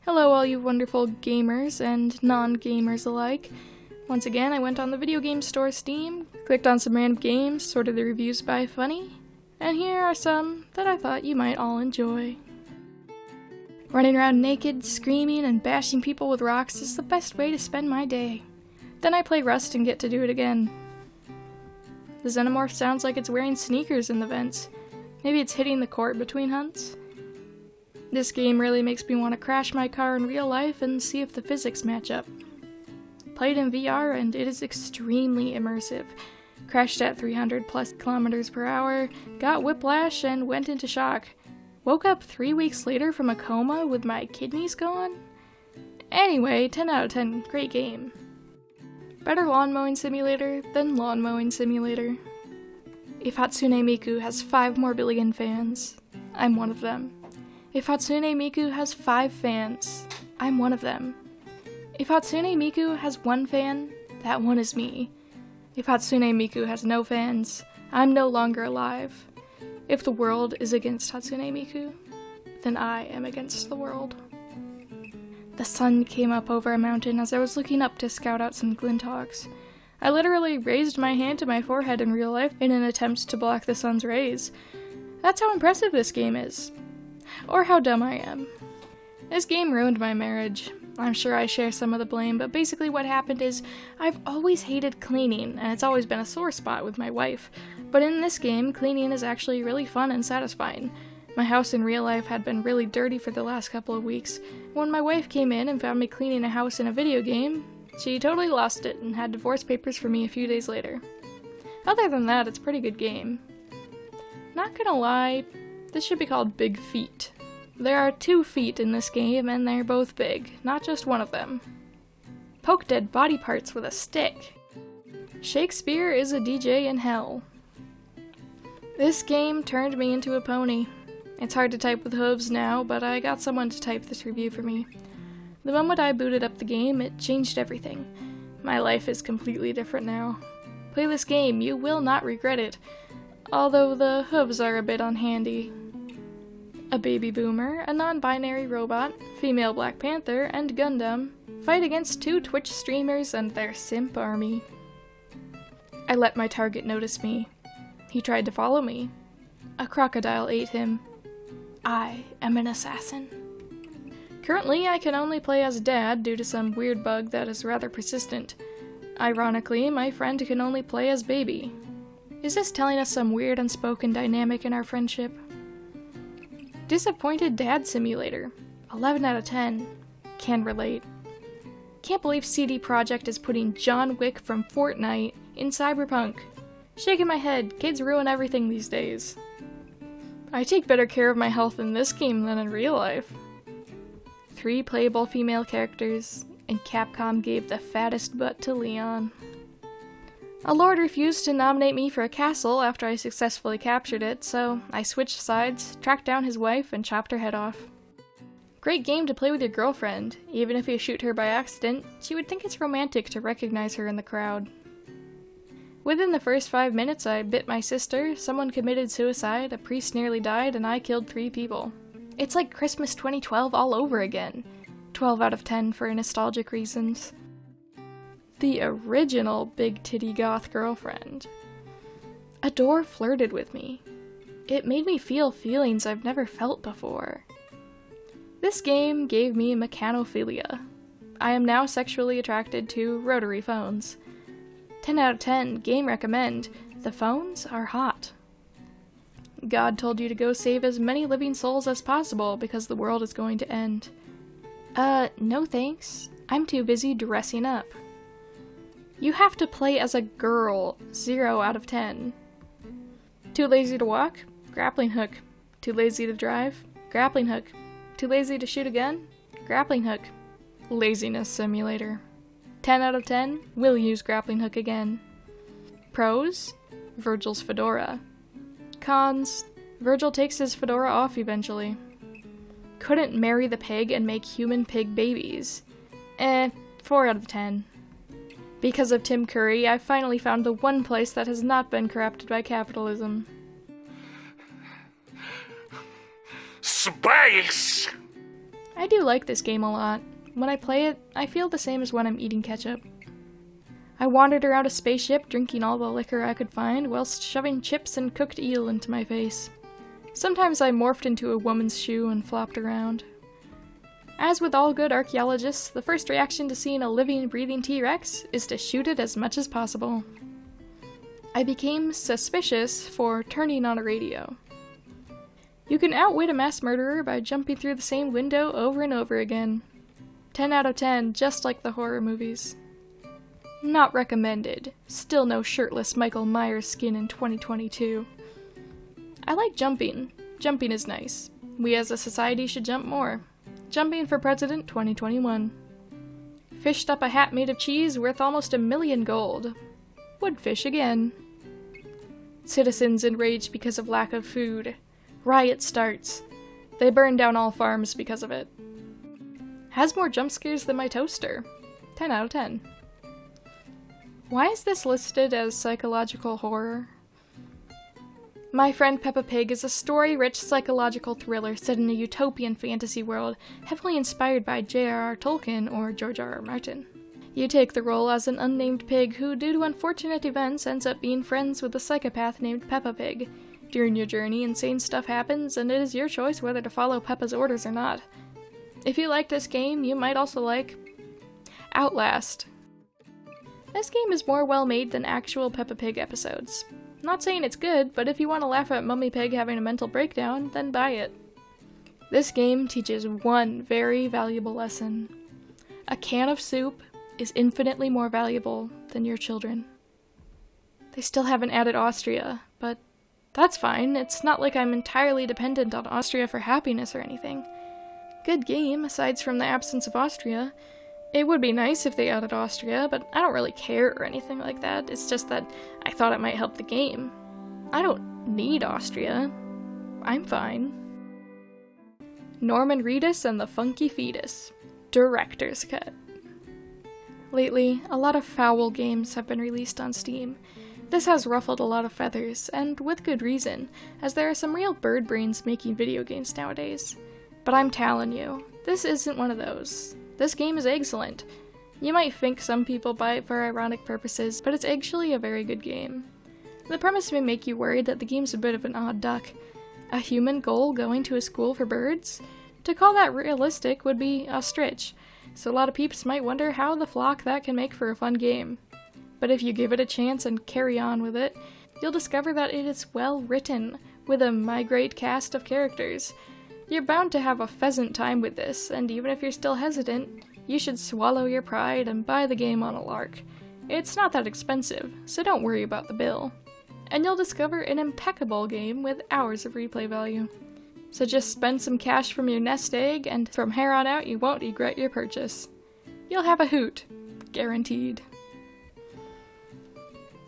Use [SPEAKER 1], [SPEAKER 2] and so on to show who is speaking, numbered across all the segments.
[SPEAKER 1] Hello all you wonderful gamers and non-gamers alike. Once again, I went on the video game store Steam, clicked on some random games, sorted the reviews by funny, and here are some that I thought you might all enjoy. Running around naked, screaming, and bashing people with rocks is the best way to spend my day. Then I play Rust and get to do it again. The Xenomorph sounds like it's wearing sneakers in the vents. Maybe it's hitting the court between hunts. This game really makes me want to crash my car in real life and see if the physics match up. Played in VR and it is extremely immersive. Crashed at 300 plus kilometers per hour, got whiplash and went into shock. Woke up 3 weeks later from a coma with my kidneys gone? Anyway, 10 out of 10, great game. Better lawn mowing simulator than lawn mowing simulator. If Hatsune Miku has 5 more billion fans, I'm one of them. If Hatsune Miku has 5 fans, I'm one of them. If Hatsune Miku has 1 fan, that one is me. If Hatsune Miku has no fans, I'm no longer alive. If the world is against Hatsune Miku, then I am against the world. The sun came up over a mountain as I was looking up to scout out some glintogs. I literally raised my hand to my forehead in real life in an attempt to block the sun's rays. That's how impressive this game is. Or how dumb I am. This game ruined my marriage. I'm sure I share some of the blame, but basically what happened is I've always hated cleaning, and it's always been a sore spot with my wife. But in this game, cleaning is actually really fun and satisfying. My house in real life had been really dirty for the last couple of weeks. When my wife came in and found me cleaning a house in a video game, she totally lost it and had divorce papers for me a few days later. Other than that, it's a pretty good game. Not gonna lie, this should be called Big Feet. There are 2 feet in this game, and they're both big, not just one of them. Poke dead body parts with a stick. Shakespeare is a DJ in hell. This game turned me into a pony. It's hard to type with hooves now, but I got someone to type this review for me. The moment I booted up the game, it changed everything. My life is completely different now. Play this game, you will not regret it. Although the hooves are a bit unhandy. A baby boomer, a non-binary robot, female Black Panther, and Gundam fight against 2 Twitch streamers and their simp army. I let my target notice me. He tried to follow me. A crocodile ate him. I am an assassin. Currently, I can only play as Dad due to some weird bug that is rather persistent. Ironically, my friend can only play as Baby. Is this telling us some weird unspoken dynamic in our friendship? Disappointed Dad Simulator. 11 out of 10. Can relate. Can't believe CD Projekt is putting John Wick from Fortnite in Cyberpunk. Shaking my head, kids ruin everything these days. I take better care of my health in this game than in real life. 3 playable female characters, and Capcom gave the fattest butt to Leon. A lord refused to nominate me for a castle after I successfully captured it, so I switched sides, tracked down his wife, and chopped her head off. Great game to play with your girlfriend. Even if you shoot her by accident, she would think it's romantic to recognize her in the crowd. Within the first 5 minutes, I bit my sister, someone committed suicide, a priest nearly died, and I killed 3 people. It's like Christmas 2012 all over again. 12 out of 10 for nostalgic reasons. The original big titty goth girlfriend. A door flirted with me. It made me feel feelings I've never felt before. This game gave me mechanophilia. I am now sexually attracted to rotary phones. 10 out of 10, game recommend. The phones are hot. God told you to go save as many living souls as possible because the world is going to end. No thanks. I'm too busy dressing up. You have to play as a girl. 0 out of 10. Too lazy to walk? Grappling hook. Too lazy to drive? Grappling hook. Too lazy to shoot a gun? Grappling hook. Laziness simulator. 10 out of 10, will use grappling hook again. Pros? Virgil's fedora. Cons? Virgil takes his fedora off eventually. Couldn't marry the pig and make human pig babies. 4 out of 10. Because of Tim Curry, I finally found the one place that has not been corrupted by capitalism.
[SPEAKER 2] Space!
[SPEAKER 1] I do like this game a lot. When I play it, I feel the same as when I'm eating ketchup. I wandered around a spaceship drinking all the liquor I could find whilst shoving chips and cooked eel into my face. Sometimes I morphed into a woman's shoe and flopped around. As with all good archaeologists, the first reaction to seeing a living, breathing T-Rex is to shoot it as much as possible. I became suspicious for turning on a radio. You can outwit a mass murderer by jumping through the same window over and over again. 10 out of 10, just like the horror movies. Not recommended. Still no shirtless Michael Meier skin in 2022. I like jumping. Jumping is nice. We as a society should jump more. Jumping for President 2021. Fished up a hat made of cheese worth almost $1 million gold. Would fish again. Citizens enraged because of lack of food. Riot starts. They burn down all farms because of it. Has more jump scares than my toaster. 10 out of 10. Why is this listed as psychological horror? My Friend Peppa Pig is a story-rich psychological thriller set in a utopian fantasy world heavily inspired by J.R.R. Tolkien or George R.R. Martin. You take the role as an unnamed pig who, due to unfortunate events, ends up being friends with a psychopath named Peppa Pig. During your journey, insane stuff happens, and it is your choice whether to follow Peppa's orders or not. If you like this game, you might also like Outlast. This game is more well-made than actual Peppa Pig episodes. Not saying it's good, but if you want to laugh at Mummy Pig having a mental breakdown, then buy it. This game teaches one very valuable lesson. A can of soup is infinitely more valuable than your children. They still haven't added Austria, but that's fine. It's not like I'm entirely dependent on Austria for happiness or anything. Good game, aside from the absence of Austria. It would be nice if they added Austria, but I don't really care or anything like that. It's just that I thought it might help the game. I don't need Austria. I'm fine. Norman Reedus and the Funky Fetus. Director's Cut. Lately, a lot of foul games have been released on Steam. This has ruffled a lot of feathers, and with good reason, as there are some real bird brains making video games nowadays. But I'm telling you, this isn't one of those. This game is excellent. You might think some people buy it for ironic purposes, but it's actually a very good game. The premise may make you worried that the game's a bit of an odd duck. A human ghoul going to a school for birds? To call that realistic would be a stretch, so a lot of peeps might wonder how the flock that can make for a fun game. But if you give it a chance and carry on with it, you'll discover that it is well written, with a migrate cast of characters. You're bound to have a pheasant time with this, and even if you're still hesitant, you should swallow your pride and buy the game on a lark. It's not that expensive, so don't worry about the bill. And you'll discover an impeccable game with hours of replay value. So just spend some cash from your nest egg, and from here on out you won't regret your purchase. You'll have a hoot. Guaranteed.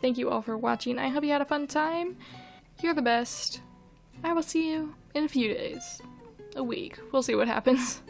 [SPEAKER 1] Thank you all for watching. I hope you had a fun time. You're the best. I will see you in a few days. A week. We'll see what happens.